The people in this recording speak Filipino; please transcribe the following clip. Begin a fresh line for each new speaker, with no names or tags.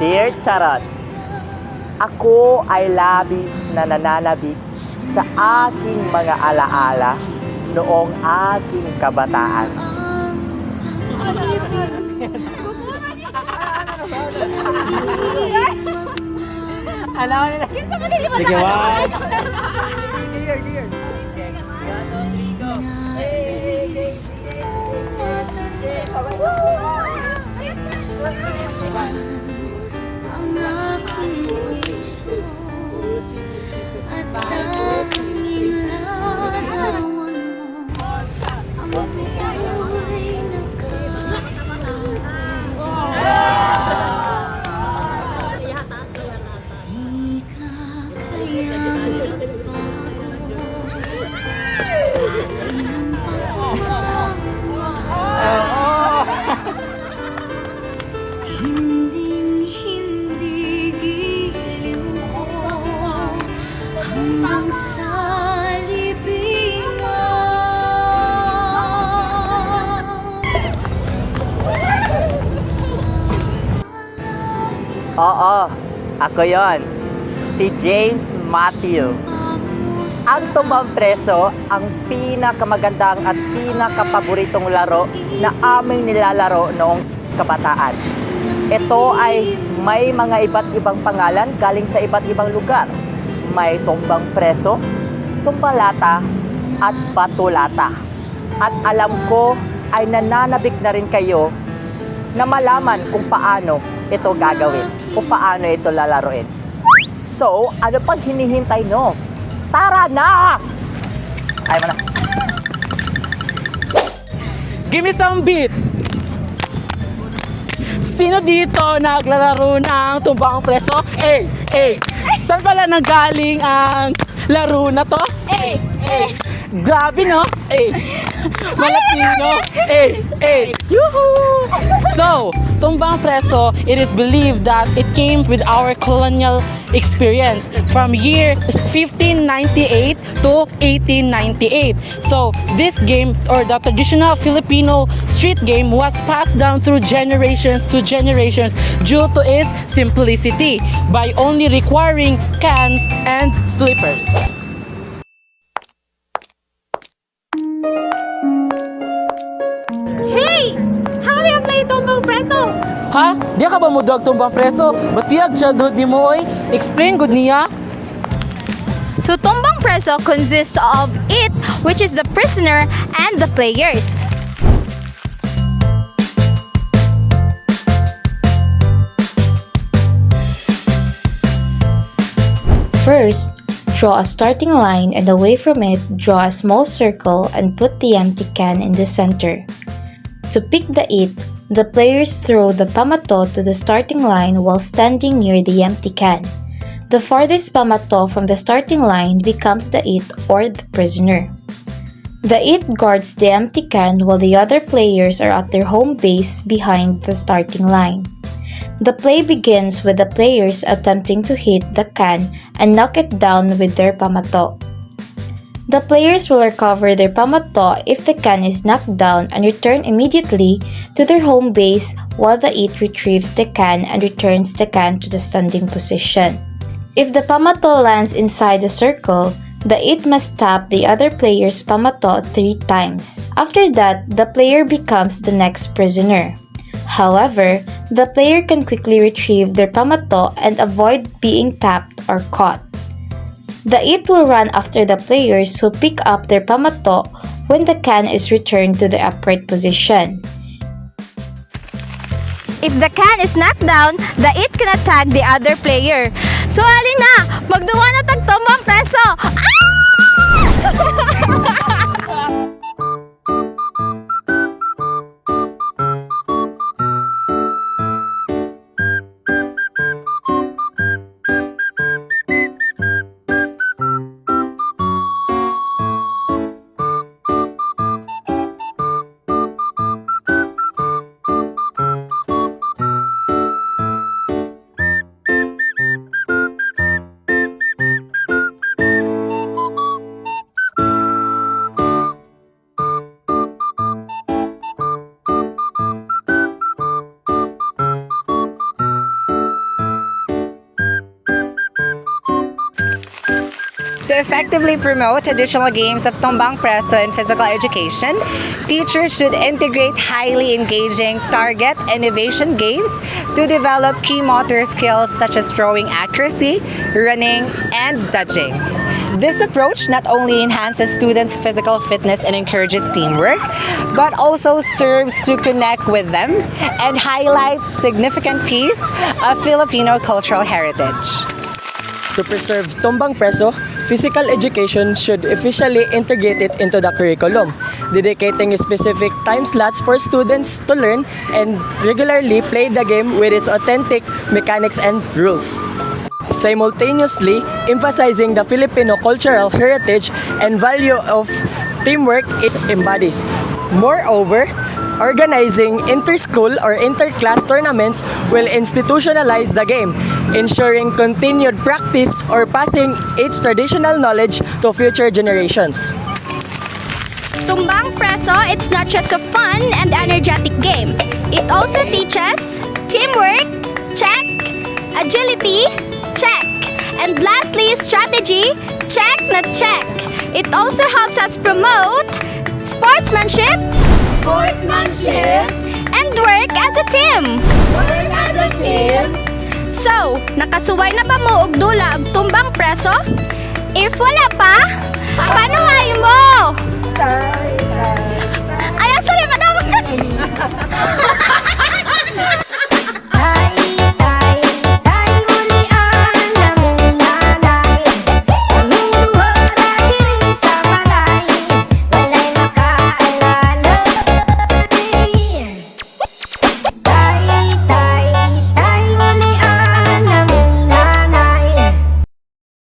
Dear Charot, ako ay labis na nananabik sa aking mga alaala noong aking kabataan. Sige, one.
Ang aking puso at tanging larawan mo ang buhay na Di ka kayang magbago sa iyong pagmamahal. Hinding-hindi giliw ko hanggang sa libingan.
Oo, ako yon. Si James Matthew. Ang Tumbang Preso, ang pinakamagandang at pinakapaboritong laro na aming nilalaro noong kabataan. Ito ay may mga iba't ibang pangalan galing sa iba't ibang lugar. May Tumbang Preso, Tumbalata, at Batulata. At alam ko ay nananabik na rin kayo na malaman kung paano ito gagawin, kung paano ito lalaroin. So, ano pang hinihintay no? Tara na! Ay mo na.
Give me some beat! Sino dito naglalaro ng Tumbang Preso? Saan pala nanggaling ang laro na to? Grabe no? Malatino? Yuhuu! So, Tumbang Preso, it is believed that it came with our colonial experience from year 1598 to 1898. So, this game, or the traditional Filipino street game, was passed down through generations to generations due to its simplicity by only requiring cans and slippers.
Hey! How do you play Tumbang Preso?
Ha? Di ka ba mo dog Tumbang Preso? Batiyag siya doon ni mo oy. Explain good niya.
So Tumbang Preso consists of it, which is the prisoner, and the players.
First, draw a starting line and away from it, draw a small circle and put the empty can in the center. To pick the it, the players throw the pamato to the starting line while standing near the empty can. The farthest pamato from the starting line becomes the it or the prisoner. The it guards the empty can while the other players are at their home base behind the starting line. The play begins with the players attempting to hit the can and knock it down with their pamato. The players will recover their pamato if the can is knocked down and return immediately to their home base while the it retrieves the can and returns the can to the standing position. If the pamato lands inside the circle, the it must tap the other player's pamato 3 times. After that, the player becomes the next prisoner. However, the player can quickly retrieve their pamato and avoid being tapped or caught. The it will run after the players who pick up their pamato when the can is returned to the upright position.
If the can is knocked down, the it can attack the other player. So alin na, magduwa na tag Tumbang Preso!
To effectively promote traditional games of Tombang Preso and physical education, teachers should integrate highly engaging target and evasion games to develop key motor skills such as throwing accuracy, running, and dodging. This approach not only enhances students' physical fitness and encourages teamwork, but also serves to connect with them and highlight significant piece of Filipino cultural heritage.
To preserve Tombang Preso, physical education should officially integrate it into the curriculum, dedicating specific time slots for students to learn and regularly play the game with its authentic mechanics and rules. Simultaneously, emphasizing the Filipino cultural heritage and value of teamwork is embodies. Moreover, organizing inter-school or inter-class tournaments will institutionalize the game, ensuring continued practice or passing its traditional knowledge to future generations.
Tumbang Preso, it's not just a fun and energetic game. It also teaches teamwork, check, agility, check, and lastly, strategy, check na check. It also helps us promote sportsmanship, and work as a team. So, nakasuway na ba mo og dula og Tumbang Preso? If wala pa, paano ngayon mo? Ay, sorry, madam.